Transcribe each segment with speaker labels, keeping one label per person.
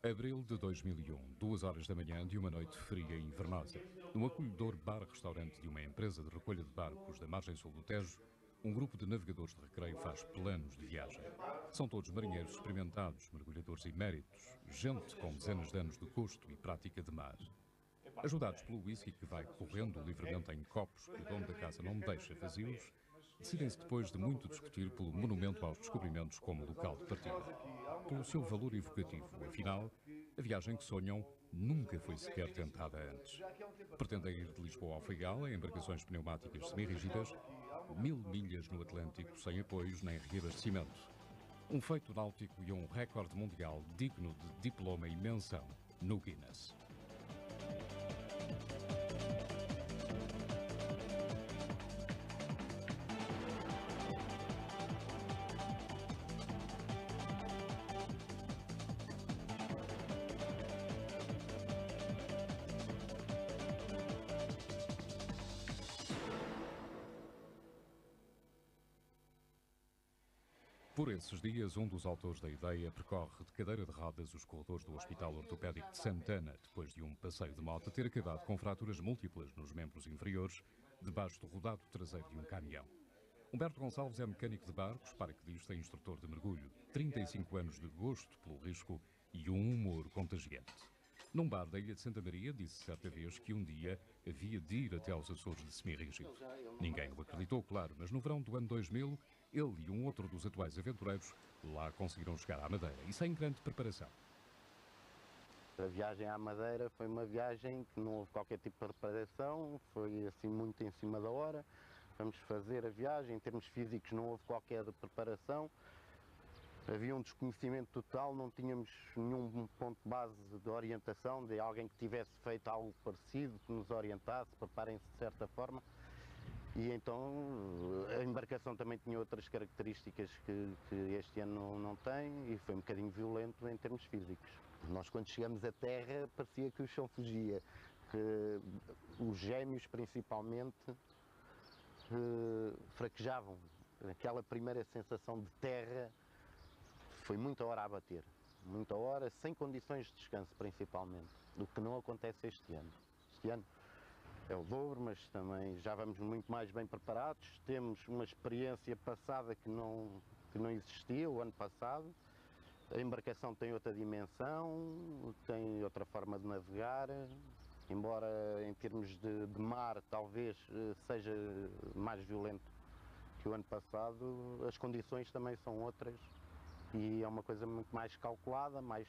Speaker 1: Abril de 2001, 2 horas da manhã de uma noite fria e invernosa. No acolhedor bar-restaurante de uma empresa de recolha de barcos da margem sul do Tejo, um grupo de navegadores de recreio faz planos de viagem. São todos marinheiros experimentados, mergulhadores eméritos, gente com dezenas de anos de custo e prática de mar. Ajudados pelo whisky que vai correndo livremente em copos que o dono da casa não deixa vazios, decidem-se depois de muito discutir pelo monumento aos descobrimentos como local de partida. Pelo seu valor evocativo, afinal, a viagem que sonham nunca foi sequer tentada antes. Pretendem ir de Lisboa ao Faial em embarcações pneumáticas semi-rígidas, 1000 milhas no Atlântico sem apoios nem reabastecimento. Um feito náutico e um recorde mundial digno de diploma e menção no Guinness. Por esses dias, um dos autores da ideia percorre de cadeira de rodas os corredores do Hospital Ortopédico de Santana, depois de um passeio de moto ter acabado com fraturas múltiplas nos membros inferiores, debaixo do rodado traseiro de um caminhão. Humberto Gonçalves é mecânico de barcos, paraquedista e instrutor de mergulho. 35 anos de gosto pelo risco e um humor contagiante. Num bar da Ilha de Santa Maria, disse certa vez que um dia havia de ir até aos Açores de semi-rígido. Ninguém o acreditou, claro, mas no verão do ano 2000, ele e um outro dos atuais aventureiros lá conseguiram chegar à Madeira, e sem grande preparação.
Speaker 2: A viagem à Madeira foi uma viagem que não houve qualquer tipo de preparação, foi assim muito em cima da hora. Vamos fazer a viagem, em termos físicos não houve qualquer preparação. Havia um desconhecimento total, não tínhamos nenhum ponto base de orientação, de alguém que tivesse feito algo parecido, que nos orientasse, preparem-se de certa forma. E então a embarcação também tinha outras características que este ano não tem e foi um bocadinho violento em termos físicos. Nós quando chegamos à terra parecia que o chão fugia, que os gêmeos principalmente fraquejavam. Aquela primeira sensação de terra foi muita hora a bater, muita hora, sem condições de descanso principalmente, o que não acontece este ano. Este ano é o dobro, mas também já vamos muito mais bem preparados, temos uma experiência passada que não existia o ano passado, a embarcação tem outra dimensão, tem outra forma de navegar, embora em termos de mar talvez seja mais violento que o ano passado, as condições também são outras e é uma coisa muito mais calculada, mais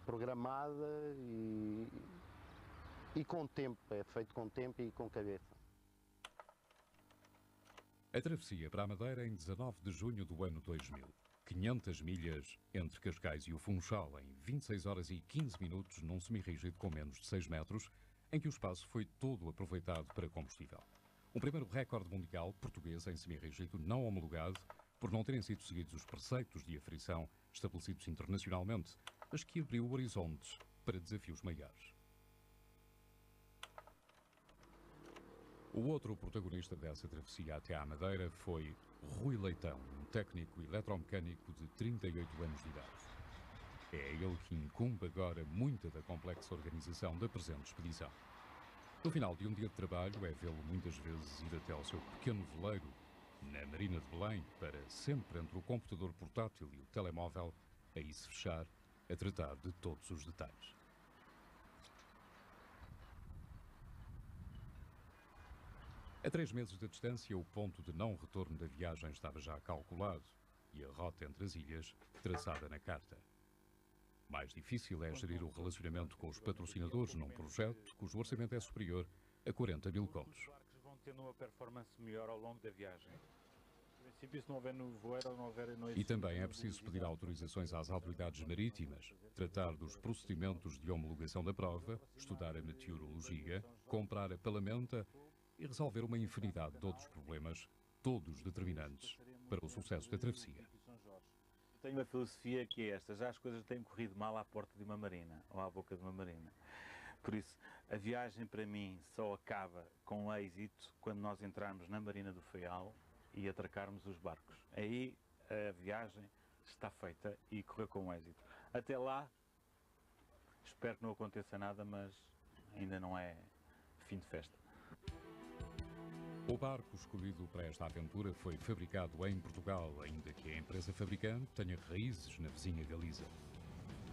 Speaker 2: programada e com tempo, é feito com tempo e com cabeça.
Speaker 1: A travessia para a Madeira em 19 de junho do ano 2000. 500 milhas entre Cascais e o Funchal em 26 horas e 15 minutos num semi-rígido com menos de 6 metros, em que o espaço foi todo aproveitado para combustível. Um primeiro recorde mundial português em semi-rígido não homologado por não terem sido seguidos os preceitos de aferição estabelecidos internacionalmente, mas que abriu horizontes para desafios maiores. O outro protagonista dessa travessia até à Madeira foi Rui Leitão, um técnico eletromecânico de 38 anos de idade. É a ele que incumbe agora muita da complexa organização da presente expedição. No final de um dia de trabalho é vê-lo muitas vezes ir até ao seu pequeno veleiro, na Marina de Belém, para sempre entre o computador portátil e o telemóvel, aí se fechar, a tratar de todos os detalhes. A 3 meses de distância, o ponto de não retorno da viagem estava já calculado e a rota entre as ilhas traçada na carta. Mais difícil é gerir o relacionamento com os patrocinadores num projeto cujo orçamento é superior a 40 mil contos.
Speaker 3: Os barcos vão tendo uma performance melhor ao longo da viagem. Em princípio, se não houver nevoeiro ou não houver noite...
Speaker 1: E também é preciso pedir autorizações às autoridades marítimas, tratar dos procedimentos de homologação da prova, estudar a meteorologia, comprar a palamenta e resolver uma infinidade de outros problemas, todos determinantes para o sucesso da travessia.
Speaker 3: Eu tenho uma filosofia que é esta: já as coisas têm corrido mal à porta de uma marina, ou à boca de uma marina. Por isso, a viagem para mim só acaba com êxito quando nós entrarmos na Marina do Faial e atracarmos os barcos. Aí a viagem está feita e correu com êxito. Até lá, Espero que não aconteça nada, mas ainda não é fim de festa.
Speaker 1: O barco escolhido para esta aventura foi fabricado em Portugal, ainda que a empresa fabricante tenha raízes na vizinha Galiza.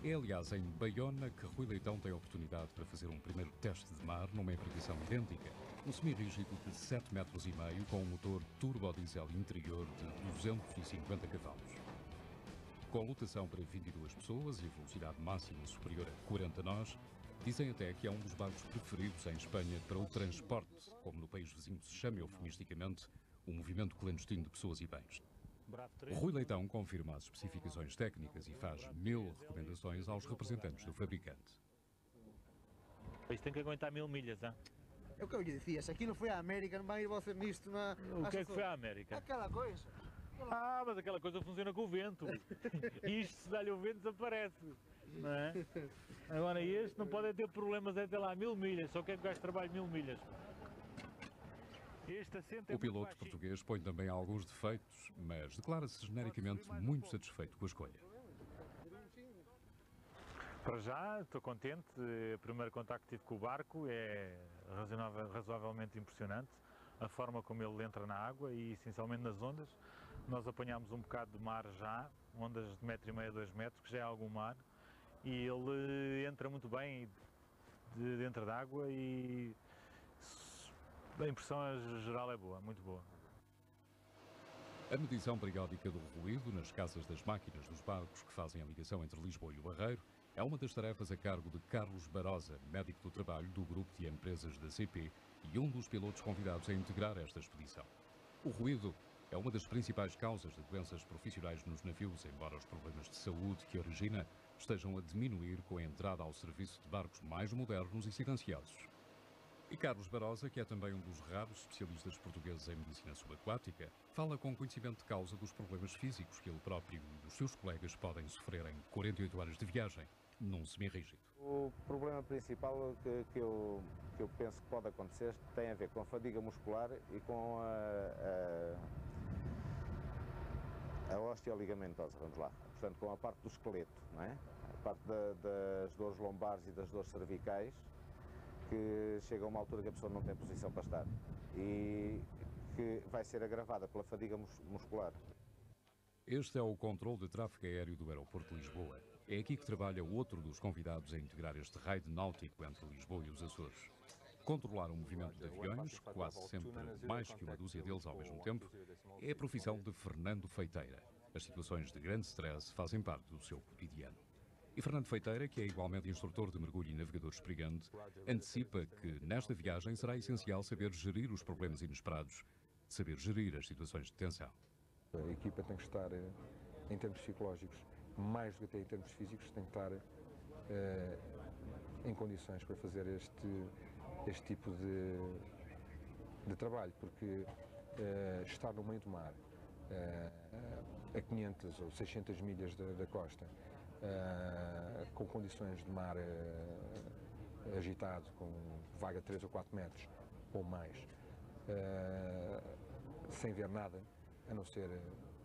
Speaker 1: É, aliás, em Baiona que Rui Leitão tem a oportunidade para fazer um primeiro teste de mar numa embarcação idêntica, um semi-rígido de 7,5 metros com um motor turbodiesel interior de 250 cavalos. Com lotação para 22 pessoas e velocidade máxima superior a 40 nós, dizem até que é um dos barcos preferidos em Espanha para o transporte, como no país vizinho se chama eufemisticamente o movimento clandestino de pessoas e bens. Rui Leitão confirma as especificações técnicas e faz 1000 recomendações aos representantes do fabricante.
Speaker 3: Isto tem que aguentar 1000 milhas, hein?
Speaker 4: É o que eu lhe dizia, se aqui não foi a América, não vai ir você nisto na...
Speaker 3: O que é que foi a América?
Speaker 4: Aquela coisa.
Speaker 3: Ah, mas aquela coisa funciona com o vento. Isto, se dá-lhe o vento, desaparece. Não é? Agora este não pode ter problemas até lá 1000 milhas, só quer que o gajo trabalhe 1000 milhas.
Speaker 1: O piloto português põe também alguns defeitos, mas declara-se genericamente muito satisfeito com a escolha.
Speaker 3: Para já, estou contente. O primeiro contacto que tive com o barco é razoavelmente impressionante. A forma como ele entra na água e essencialmente nas ondas. Nós apanhámos um bocado de mar já, ondas de 1,5 metro, 2 metros, que já é algum mar. E ele entra muito bem dentro da água e a impressão geral é boa, muito boa.
Speaker 1: A medição periódica do ruído nas casas das máquinas dos barcos que fazem a ligação entre Lisboa e o Barreiro é uma das tarefas a cargo de Carlos Barosa, médico do trabalho do grupo de empresas da CP e um dos pilotos convidados a integrar esta expedição. O ruído é uma das principais causas de doenças profissionais nos navios, embora os problemas de saúde que origina estejam a diminuir com a entrada ao serviço de barcos mais modernos e silenciosos. E Carlos Barosa, que é também um dos raros especialistas portugueses em medicina subaquática, fala com conhecimento de causa dos problemas físicos que ele próprio e os seus colegas podem sofrer em 48 horas de viagem, num semi-rígido.
Speaker 5: O problema principal que eu penso que pode acontecer tem a ver com a fadiga muscular e com a osteoligamentosa, vamos lá. Portanto, com a parte do esqueleto, não é? A parte das dores lombares e das dores cervicais, que chega a uma altura que a pessoa não tem posição para estar e que vai ser agravada pela fadiga muscular.
Speaker 1: Este é o controle de tráfego aéreo do aeroporto de Lisboa. É aqui que trabalha outro dos convidados a integrar este raid náutico entre Lisboa e os Açores. Controlar o movimento de aviões, quase sempre mais que uma dúzia deles ao mesmo tempo, é a profissão de Fernando Feiteira. As situações de grande stress fazem parte do seu cotidiano. E Fernando Feiteira, que é igualmente instrutor de mergulho e navegador experiente, antecipa que nesta viagem será essencial saber gerir os problemas inesperados, saber gerir as situações de tensão.
Speaker 6: A equipa tem que estar, em termos psicológicos, mais do que até em termos físicos, tem que estar em condições para fazer este tipo de trabalho, porque estar no meio do mar, a 500 ou 600 milhas da costa, com condições de mar agitado, com vaga de 3 ou 4 metros ou mais, sem ver nada, a não ser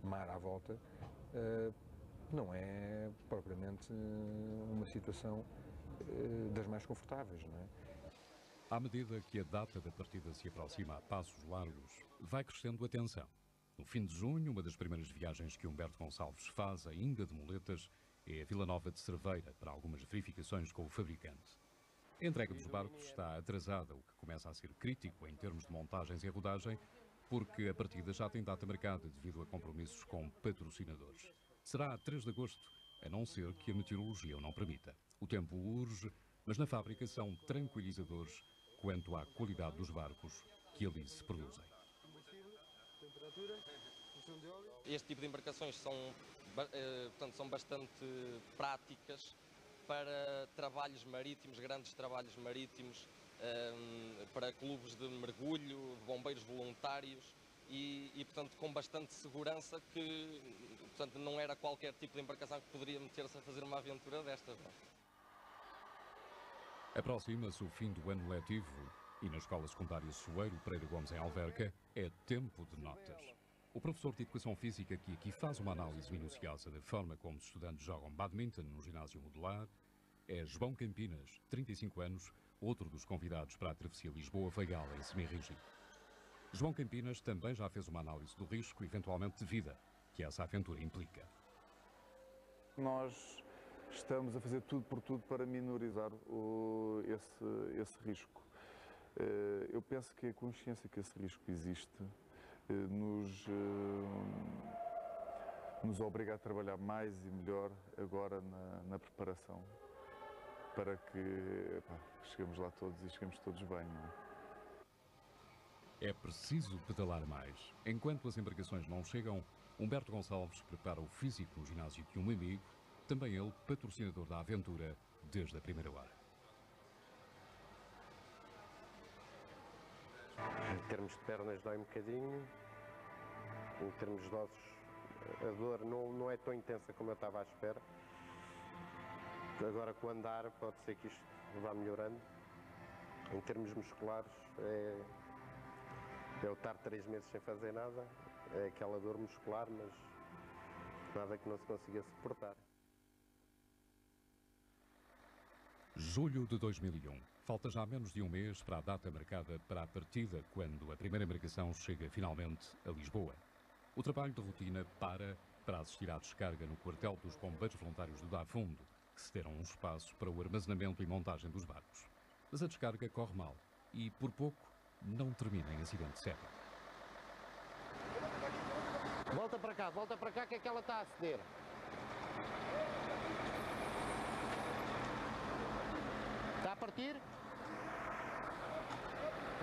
Speaker 6: mar à volta, não é propriamente uma situação das mais confortáveis, não é?
Speaker 1: À medida que a data da partida se aproxima a passos largos, vai crescendo a tensão. No fim de junho, uma das primeiras viagens que Humberto Gonçalves faz, ainda de muletas, é a Vila Nova de Cerveira, para algumas verificações com o fabricante. A entrega dos barcos está atrasada, o que começa a ser crítico em termos de montagens e rodagem, porque a partida já tem data marcada devido a compromissos com patrocinadores. Será a 3 de agosto, a não ser que a meteorologia o não permita. O tempo urge, mas na fábrica são tranquilizadores quanto à qualidade dos barcos que ali se produzem.
Speaker 7: Este tipo de embarcações são bastante práticas para trabalhos marítimos, grandes trabalhos marítimos, para clubes de mergulho, bombeiros voluntários e portanto, com bastante segurança que, portanto, não era qualquer tipo de embarcação que poderia meter-se a fazer uma aventura destas. Não?
Speaker 1: Aproxima-se o fim do ano letivo e na Escola Secundária Soeiro Pereira Gomes em Alverca é tempo de notas. O professor de Educação Física que aqui faz uma análise minuciosa da forma como os estudantes jogam badminton no ginásio modular é João Campinas, 35 anos, outro dos convidados para a travessia Lisboa-Faial em semirrígido. João Campinas também já fez uma análise do risco, eventualmente de vida, que essa aventura implica.
Speaker 8: Nós estamos a fazer tudo por tudo para minorizar esse risco. Eu penso que a consciência que esse risco existe nos obriga a trabalhar mais e melhor agora na preparação, para que cheguemos lá todos e cheguemos todos bem, não é?
Speaker 1: É preciso pedalar mais. Enquanto as embarcações não chegam, Humberto Gonçalves prepara o físico no ginásio de um amigo, também ele patrocinador da aventura desde a primeira hora.
Speaker 9: Em termos de pernas dói um bocadinho, em termos de ossos a dor não é tão intensa como eu estava à espera. Agora com o andar pode ser que isto vá melhorando. Em termos musculares é eu estar 3 meses sem fazer nada, é aquela dor muscular, mas nada que não se consiga suportar.
Speaker 1: Julho de 2001. Falta já menos de um mês para a data marcada para a partida, quando a primeira embarcação chega finalmente a Lisboa. O trabalho de rotina para assistir à descarga no quartel dos bombeiros voluntários do Dafundo, que cederam um espaço para o armazenamento e montagem dos barcos. Mas a descarga corre mal e, por pouco, não termina em acidente sério.
Speaker 9: Volta para cá que é que ela está a ceder. Está a partir?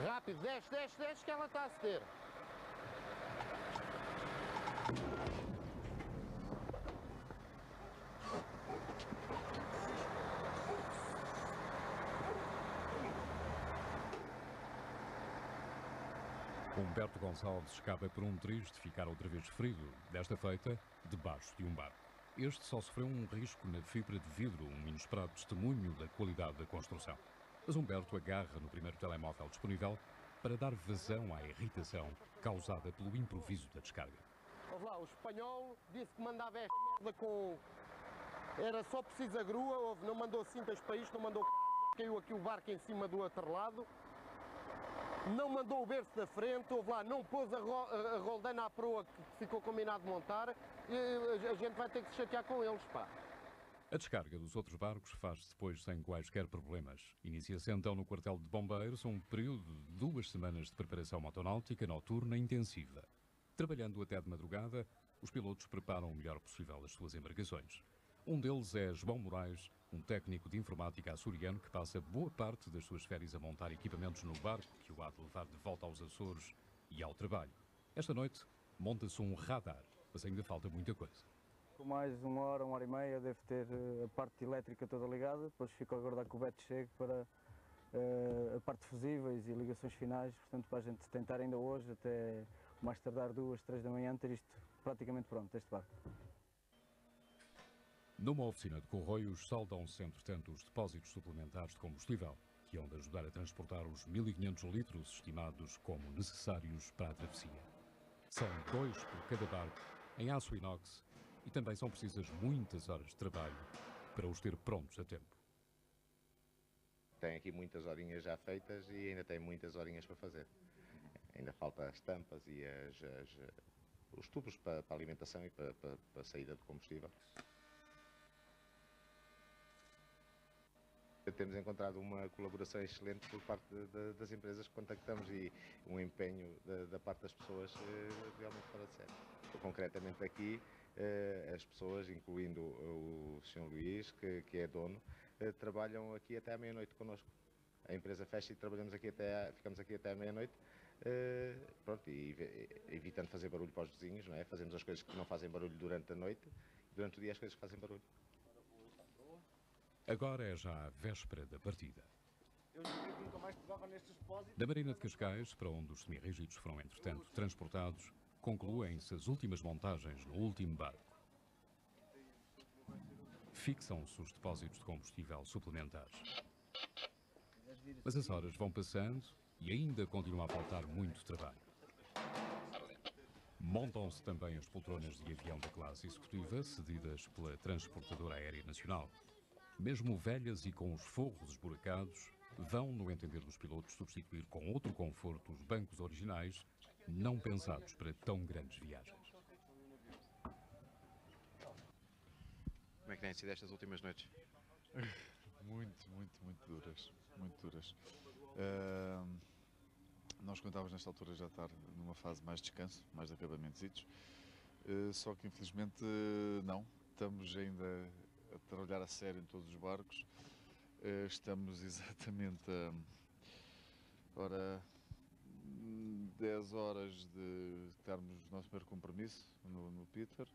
Speaker 9: Rápido, desce que ela está a ceder.
Speaker 1: Humberto Gonçalves escapa por um triz de ficar outra vez ferido, desta feita debaixo de um barco. Este só sofreu um risco na fibra de vidro, um inesperado testemunho da qualidade da construção. Mas Humberto agarra no primeiro telemóvel disponível para dar vazão à irritação causada pelo improviso da descarga.
Speaker 9: Ouve lá, o espanhol disse que mandava esta merda com... Era só preciso a grua, não mandou cintas para isto, não mandou já caiu aqui o barco em cima do outro lado. Não mandou o berço da frente, houve lá, não pôs a roldaina à proa que ficou combinado de montar, e a gente vai ter que se chatear com eles, pá.
Speaker 1: A descarga dos outros barcos faz-se depois sem quaisquer problemas. Inicia-se então no quartel de bombeiros um período de 2 semanas de preparação motonáutica noturna intensiva. Trabalhando até de madrugada, os pilotos preparam o melhor possível as suas embarcações. Um deles é João Moraes, um técnico de informática açoriano que passa boa parte das suas férias a montar equipamentos no barco que o há de levar de volta aos Açores e ao trabalho. Esta noite monta-se um radar, mas ainda falta muita coisa.
Speaker 10: Com mais uma hora e meia, devo ter a parte elétrica toda ligada, depois fico a aguardar que o Beto chegue para a parte de fusíveis e ligações finais, portanto para a gente tentar ainda hoje, até mais tardar 2, 3 da manhã, ter isto praticamente pronto, este barco.
Speaker 1: Numa oficina de Corroios, saldam-se, entretanto, os depósitos suplementares de combustível, que hão de ajudar a transportar os 1.500 litros estimados como necessários para a travessia. São 2 por cada barco, em aço inox, e também são precisas muitas horas de trabalho para os ter prontos a tempo.
Speaker 5: Tem aqui muitas horinhas já feitas e ainda tem muitas horinhas para fazer. Ainda falta as tampas e os tubos para a alimentação e para a saída de combustível. Temos encontrado uma colaboração excelente por parte das empresas que contactamos e um empenho da parte das pessoas realmente fora de série. Concretamente aqui, as pessoas, incluindo o Sr. Luís, que é dono, trabalham aqui até à meia-noite connosco. A empresa fecha e ficamos aqui até à meia-noite, pronto, e evitando fazer barulho para os vizinhos, não é? Fazemos as coisas que não fazem barulho durante a noite e durante o dia as coisas que fazem barulho.
Speaker 1: Agora é já a véspera da partida. Da Marina de Cascais, para onde os semirrígidos foram entretanto transportados, concluem-se as últimas montagens no último barco. Fixam-se os depósitos de combustível suplementares. Mas as horas vão passando e ainda continua a faltar muito trabalho. Montam-se também as poltronas de avião da classe executiva, cedidas pela Transportadora Aérea Nacional. mesmo velhas e com os forros esburacados, vão, no entender dos pilotos, substituir com outro conforto os bancos originais, não pensados para tão grandes viagens.
Speaker 11: Como é que têm sido estas últimas noites?
Speaker 8: Muito duras, muito duras. Nós contávamos nesta altura já estar numa fase mais de descanso, mais de acabamentos, só que infelizmente não, estamos ainda a trabalhar a sério em todos os barcos, estamos exatamente a 10 horas de termos o nosso primeiro compromisso no Peter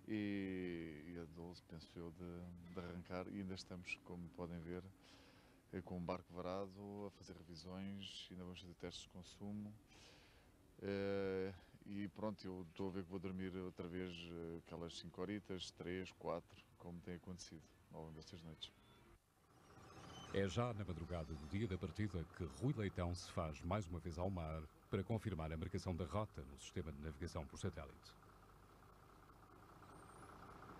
Speaker 8: e a 12, penso eu, de arrancar, e ainda estamos, como podem ver, com o barco varado, a fazer revisões, ainda vamos fazer testes de consumo. E pronto, eu estou a ver que vou dormir outra vez aquelas 5 horitas, 3, 4, como tem acontecido ao longo destas noites.
Speaker 1: É já na madrugada do dia da partida que Rui Leitão se faz mais uma vez ao mar para confirmar a marcação da rota no sistema de navegação por satélite.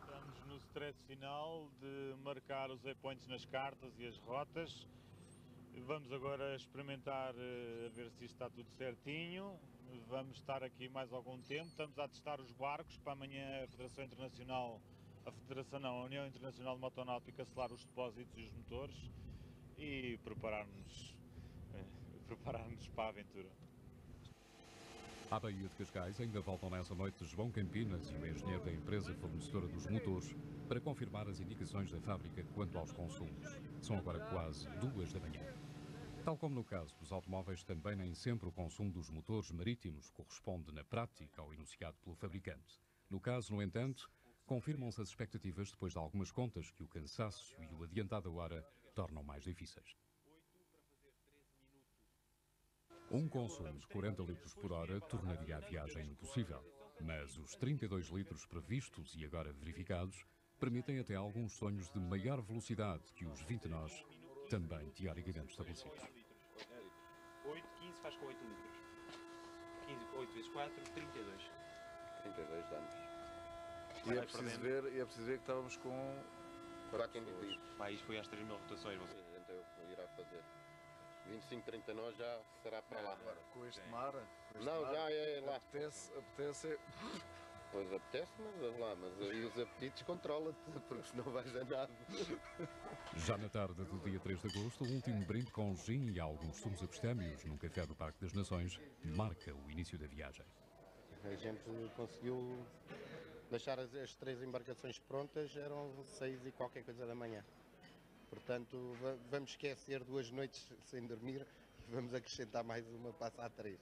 Speaker 3: Estamos no stress final de marcar os waypoints nas cartas e as rotas. Vamos agora experimentar a ver se isto está tudo certinho. Vamos estar aqui mais algum tempo. Estamos a testar os barcos para amanhã a União Internacional de Motonáutica selar os depósitos e os motores e preparar-nos para a aventura.
Speaker 1: À Baía de Cascais ainda voltam nessa noite João Campinas e o engenheiro da empresa fornecedora dos motores para confirmar as indicações da fábrica quanto aos consumos. São agora quase 2 da manhã. Tal como no caso dos automóveis, também nem sempre o consumo dos motores marítimos corresponde na prática ao enunciado pelo fabricante. No caso, no entanto, confirmam-se as expectativas depois de algumas contas que o cansaço e o adiantado da hora tornam mais difíceis. Um consumo de 40 litros por hora tornaria a viagem impossível, mas os 32 litros previstos e agora verificados permitem até alguns sonhos de maior velocidade que os 20 nós, também teoricamente estabelecidos.
Speaker 11: 8, 15 faz com 8 litros. 8 vezes 4, 32.
Speaker 2: 32 anos.
Speaker 8: E é preciso ver que estávamos com
Speaker 2: 4 indivíduos.
Speaker 11: Isto foi às 3.000 rotações.
Speaker 2: Então eu irá fazer. 25, 30 nós já será para lá.
Speaker 8: Agora, com este mar,
Speaker 2: já é lá.
Speaker 8: Apetece.
Speaker 2: Pois apetece, mas lá, mas aí os apetites controla-te, porque senão vais a nada.
Speaker 1: Já na tarde do dia 3 de agosto, o último brinde com gin e alguns sumos epistêmios num café do Parque das Nações marca o início da viagem.
Speaker 2: A gente conseguiu deixar as 3 embarcações prontas, eram 6 e qualquer coisa da manhã. Portanto, vamos esquecer 2 noites sem dormir, vamos acrescentar mais uma, passa a 3.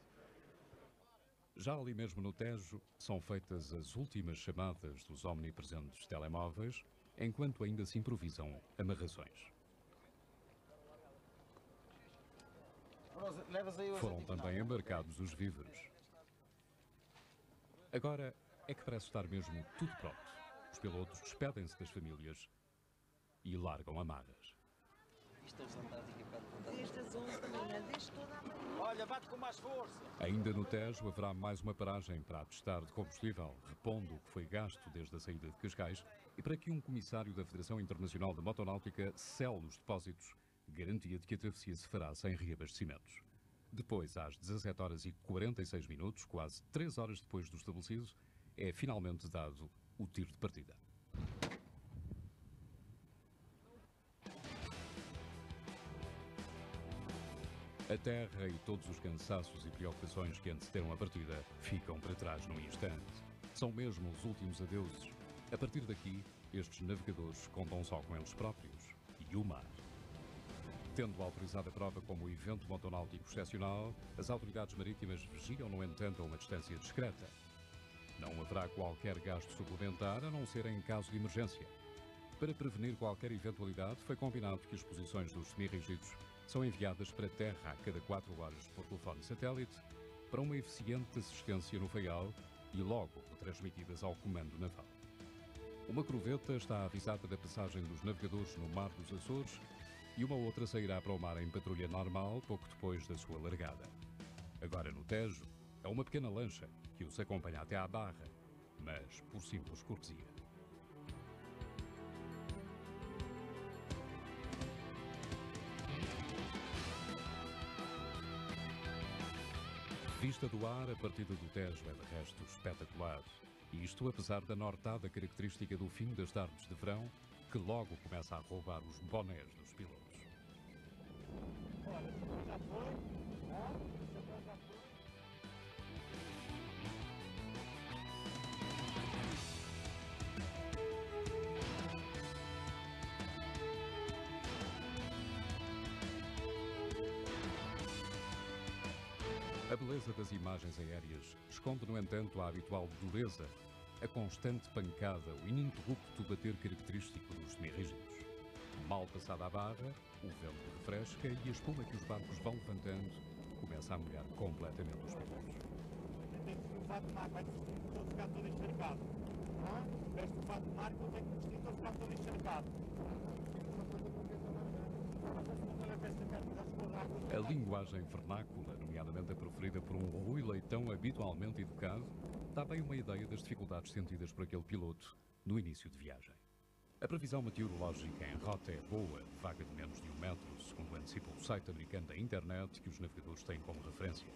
Speaker 1: Já ali mesmo no Tejo, são feitas as últimas chamadas dos omnipresentes telemóveis, enquanto ainda se improvisam amarrações. Foram também embarcados os víveres. Agora é que parece estar mesmo tudo pronto. Os pilotos despedem-se das famílias e largam amarras.
Speaker 12: Desde as 11 da manhã, desde toda a manhã.
Speaker 13: Olha, bate com mais força!
Speaker 1: Ainda no Tejo haverá mais uma paragem para atestar de combustível, repondo o que foi gasto desde a saída de Cascais e para que um comissário da Federação Internacional de Motonáutica sele os depósitos, garantia de que a travessia se fará sem reabastecimentos. Depois, às 17 horas e 46 minutos, quase 3 horas depois do estabelecido, é finalmente dado o tiro de partida. A terra e todos os cansaços e preocupações que antecederam a partida ficam para trás num instante. São mesmo os últimos adeuses. A partir daqui, estes navegadores contam só com eles próprios e o mar. Tendo autorizado a prova como evento motonáutico excepcional, as autoridades marítimas vigiam, no entanto, a uma distância discreta. Não haverá qualquer gasto suplementar, a não ser em caso de emergência. Para prevenir qualquer eventualidade, foi combinado que as posições dos semi-rígidos são enviadas para a terra a cada 4 horas por telefone satélite para uma eficiente assistência no Faial e logo transmitidas ao comando naval. Uma corveta está avisada da passagem dos navegadores no Mar dos Açores e uma outra sairá para o mar em patrulha normal pouco depois da sua largada. Agora no Tejo, é uma pequena lancha que os acompanha até à barra, mas por simples cortesia. vista do ar, a partida do Tejo é de resto espetacular. Isto apesar da nortada característica do fim das tardes de verão, que logo começa a roubar os bonés dos pilotos. A beleza das imagens aéreas esconde, no entanto, a habitual dureza, a constante pancada, o ininterrupto bater característico dos semi-rígidos. Mal passada a barra, o vento refresca e a espuma que os barcos vão levantando começa a molhar completamente os pilotos.
Speaker 13: Tem-se o fato de mar, vai-se vestir para ficar todo encharcado. Veste o fato de mar, que eu tenho que vestir para ficar todo encharcado.
Speaker 1: A linguagem vernácula, nomeadamente a proferida por um Rui Leitão habitualmente educado, dá bem uma ideia das dificuldades sentidas por aquele piloto no início de viagem. A previsão meteorológica em rota é boa, vaga de menos de 1 metro, segundo antecipa o site americano da internet que os navegadores têm como referência.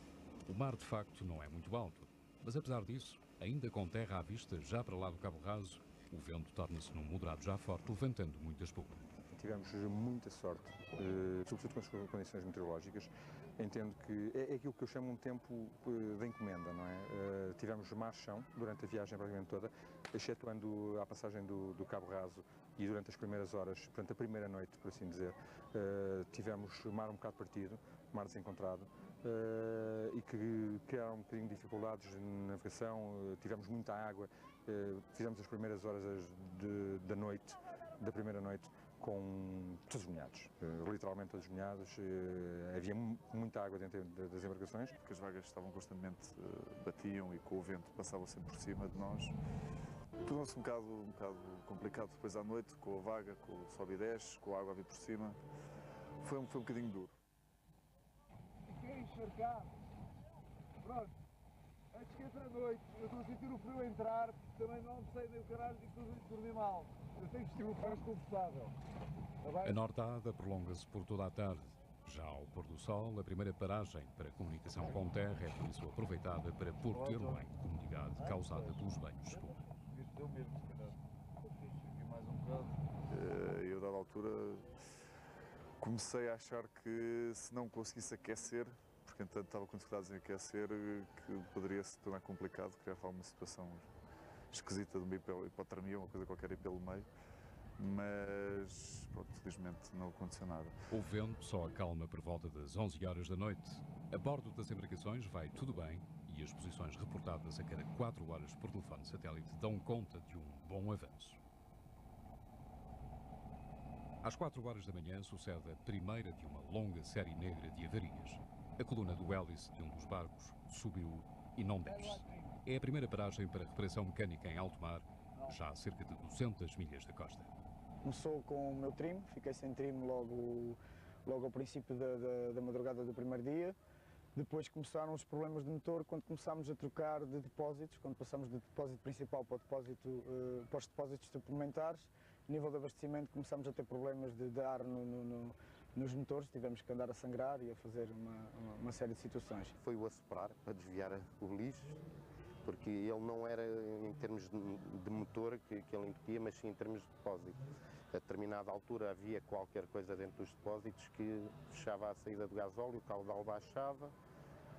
Speaker 1: O mar, de facto, não é muito alto, mas apesar disso, ainda com terra à vista já para lá do Cabo Raso, o vento torna-se num moderado já forte, levantando muita espuma.
Speaker 6: Tivemos muita sorte, sobretudo com as condições meteorológicas. Entendo que é aquilo que eu chamo um tempo de encomenda, não é? Tivemos mar-chão durante a viagem praticamente toda, excetuando a passagem do Cabo Raso e durante as primeiras horas, portanto a primeira noite, por assim dizer, tivemos mar um bocado partido, mar desencontrado, e que criaram um bocadinho de dificuldades na navegação, tivemos muita água, fizemos as primeiras horas da noite, da primeira noite, com todos molhados, literalmente todos molhados, havia muita água dentro das embarcações.
Speaker 8: Porque as vagas estavam constantemente, batiam e com o vento passavam sempre por cima de nós. Tornou-se um bocado complicado depois à noite, com a vaga, com o sobe e desce, com a água a vir por cima. Foi um bocadinho duro.
Speaker 4: Fiquei encharcado. Pronto, antes que entre a noite, eu estou a sentir o frio entrar, também não sei nem o caralho e tudo dormir mal. Eu tenho que vestir o frio confortável.
Speaker 1: A nortada prolonga-se por toda a tarde. Já ao pôr do sol, a primeira paragem para comunicação com terra é por isso aproveitada para pôr termo à incomodidade causada pelos banhos de espuma.
Speaker 8: Deu mesmo, se calhar. Fiquei mais um bocado. Eu, dada altura, comecei a achar que se não conseguisse aquecer, porque entanto estava com dificuldades em aquecer, que poderia se tornar complicado, criar alguma situação esquisita de uma hipotermia, uma coisa qualquer aí pelo meio, mas pronto, felizmente não aconteceu nada.
Speaker 1: O vento só acalma por volta das 11 horas da noite. A bordo das embarcações vai tudo bem e as posições reportadas a cada 4 horas por telefone satélite dão conta de um bom avanço. Às 4 horas da manhã sucede a primeira de uma longa série negra de avarias. A coluna do hélice de um dos barcos subiu e não desce. É a primeira paragem para reparação mecânica em alto mar, já a cerca de 200 milhas da costa.
Speaker 10: Começou com o meu trimo, fiquei sem trimo logo ao princípio da madrugada do primeiro dia. Depois começaram os problemas de motor quando começámos a trocar de depósitos, quando passamos do depósito principal para, para os depósitos suplementares. A nível de abastecimento começámos a ter problemas de ar nos motores, tivemos que andar a sangrar e a fazer uma série de situações.
Speaker 2: Foi o assoprar para desviar o lixo, porque ele não era em termos de motor que ele entupia, mas sim em termos de depósito. A determinada altura havia qualquer coisa dentro dos depósitos que fechava a saída do gasóleo, o caudal baixava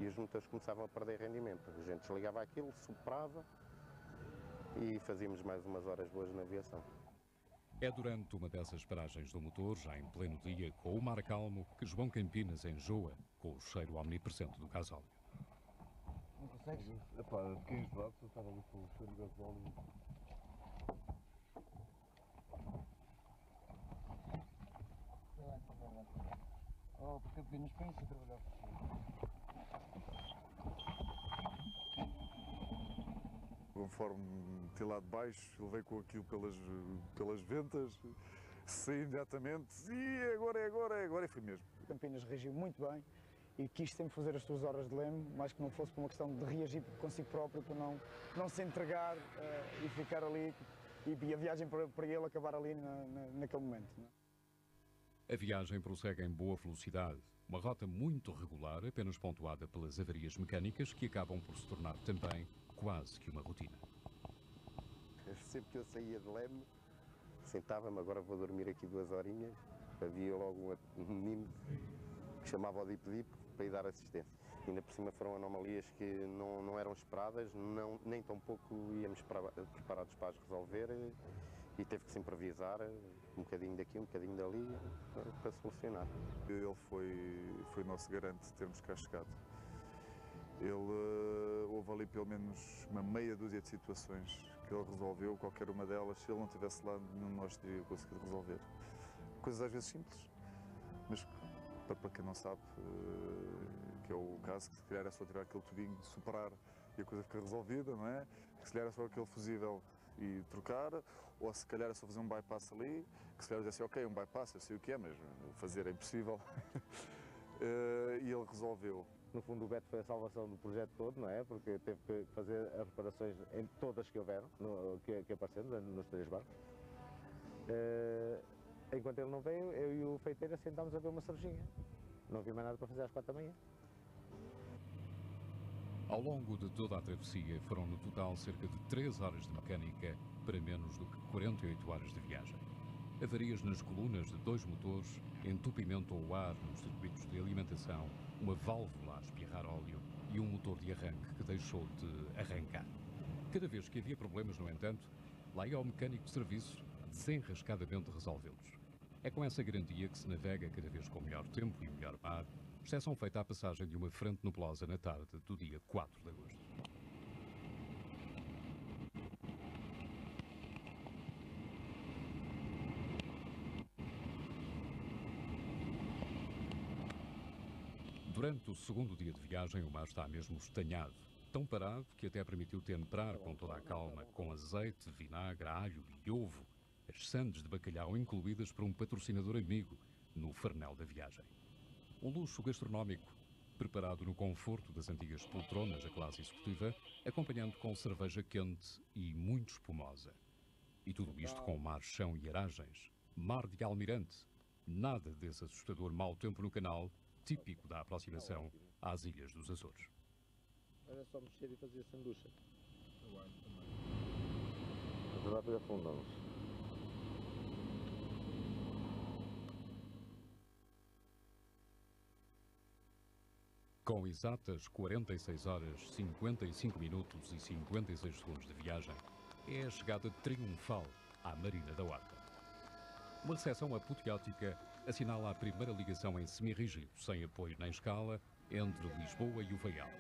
Speaker 2: e os motores começavam a perder rendimento. A gente desligava aquilo, soprava e fazíamos mais umas horas boas na aviação.
Speaker 1: É durante uma dessas paragens do motor, já em pleno dia, com o mar calmo, que João Campinas enjoa com o cheiro omnipresente do gasóleo.
Speaker 4: Não consegues?
Speaker 5: Epá, 15 watts, eu estava ali com o cheiro de gasóleo.
Speaker 4: Oh, porque apenas pensa em trabalhar por si.
Speaker 8: Conforme meti lá de baixo, levei com aquilo pelas ventas, saí imediatamente e agora, e fui mesmo.
Speaker 10: Campinas reagiu muito bem e quis sempre fazer as suas horas de leme, mais que não fosse por uma questão de reagir consigo próprio, para não se entregar e ficar ali e a viagem para ele acabar ali naquele momento. Não é?
Speaker 1: A viagem prossegue em boa velocidade. Uma rota muito regular, apenas pontuada pelas avarias mecânicas que acabam por se tornar também quase que uma rotina.
Speaker 2: Sempre que eu saía de Leme, sentava-me, agora vou dormir aqui 2 horinhas, havia logo um menino que chamava o Dip-Dip para ir dar assistência. Ainda por cima foram anomalias que não eram esperadas, nem tão pouco íamos preparados para as resolver e teve que se improvisar um bocadinho daqui, um bocadinho dali para solucionar.
Speaker 8: Ele foi o nosso garante de termos cá chegado. Houve ali pelo menos uma meia dúzia de situações que ele resolveu, qualquer uma delas, se ele não estivesse lá, nenhum de nós teria conseguido resolver. Coisas às vezes simples, mas para quem não sabe, que é o caso, que se calhar é só tirar aquele tubinho, superar e a coisa fica resolvida, não é? Que se calhar é só aquele fusível e trocar, ou se calhar é só fazer um bypass ali, que se calhar dizia assim, ok, um bypass, eu sei o que é, mas fazer é impossível. E ele resolveu.
Speaker 5: No fundo o Beto foi a salvação do projeto todo, não é? Porque teve que fazer as reparações em todas que houveram, que apareceram nos 3 barcos. Enquanto ele não veio, eu e o feiteiro sentámos a ver uma cervejinha. Não havia mais nada para fazer às 4 da manhã.
Speaker 1: Ao longo de toda a travessia foram no total cerca de 3 horas de mecânica para menos do que 48 horas de viagem. Avarias nas colunas de 2 motores, entupimento ao ar nos circuitos de alimentação, uma válvula a espirrar óleo e um motor de arranque que deixou de arrancar. Cada vez que havia problemas, no entanto, lá ia o mecânico de serviço desenrascadamente resolvê-los. É com essa garantia que se navega cada vez com melhor tempo e melhor mar, exceção feita à passagem de uma frente nublosa na tarde do dia 4 de agosto. Durante o segundo dia de viagem, o mar está mesmo estanhado, tão parado que até permitiu temperar com toda a calma, com azeite, vinagre, alho e ovo, as sandes de bacalhau incluídas por um patrocinador amigo no farnel da viagem. Um luxo gastronómico preparado no conforto das antigas poltronas da classe executiva, acompanhando com cerveja quente e muito espumosa. E tudo isto com mar, chão e aragens, mar de almirante, nada desse assustador mau tempo no canal, típico da aproximação às ilhas dos Açores.
Speaker 5: Era só mexer e fazer sanduíche. As rápidas afundam-nos.
Speaker 1: Com exatas 46 horas, 55 minutos e 56 segundos de viagem, é a chegada triunfal à Marina da Horta. Uma recepção apoteótica assinala a primeira ligação em semi-rígido, sem apoio nem escala, entre Lisboa e o Faial.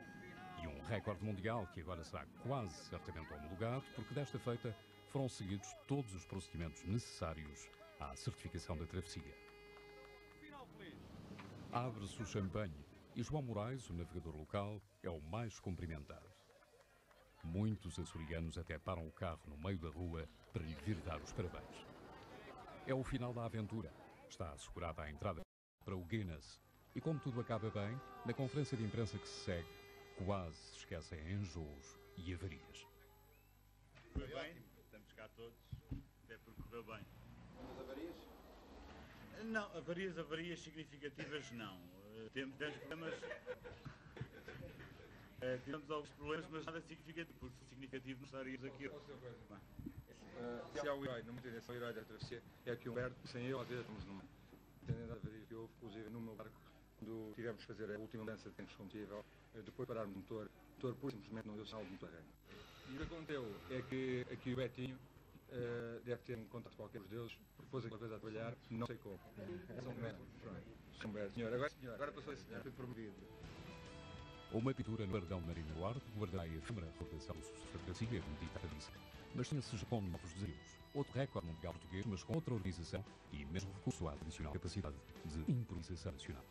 Speaker 1: E um recorde mundial que agora será quase certamente homologado, porque desta feita foram seguidos todos os procedimentos necessários à certificação da travessia. Abre-se o champanhe e João Moraes, o navegador local, é o mais cumprimentado. Muitos açorianos até param o carro no meio da rua para lhe vir dar os parabéns. É o final da aventura. Está assegurada a entrada para o Guinness. E como tudo acaba bem, na conferência de imprensa que se segue, quase se esquecem enjoos e avarias.
Speaker 13: Foi bem, estamos cá todos, até porque correu bem.
Speaker 14: Mas avarias?
Speaker 13: Não, avarias significativas não. Temos problemas. Tivemos alguns problemas, mas nada significativo, porque se significativo não estaríamos aqui.
Speaker 6: Se há o herói, numa direção o herói da travessia, é que Humberto, sem eu, às vezes estamos numa. Entendendo a avaria que houve, inclusive no meu barco, quando tivemos que fazer a última mudança de combustível, depois pararmos o motor pura e simplesmente não deu sinal de motor arranque. E o que aconteceu é que aqui o Betinho deve ter um contato qualquer com os deuses, porque pôs aquela coisa a trabalhar, não sei como. São Humberto, senhor, agora passou esse senhor, foi promovido.
Speaker 1: Uma pintura no Guardão de Marina Duarte guardará a efêmera recordação da sua travessia, como dita a dizer. Mas tinha-se com novos desafios. Outro recorde mundial português, mas com outra organização e mesmo recurso à tradicional capacidade de improvisação nacional.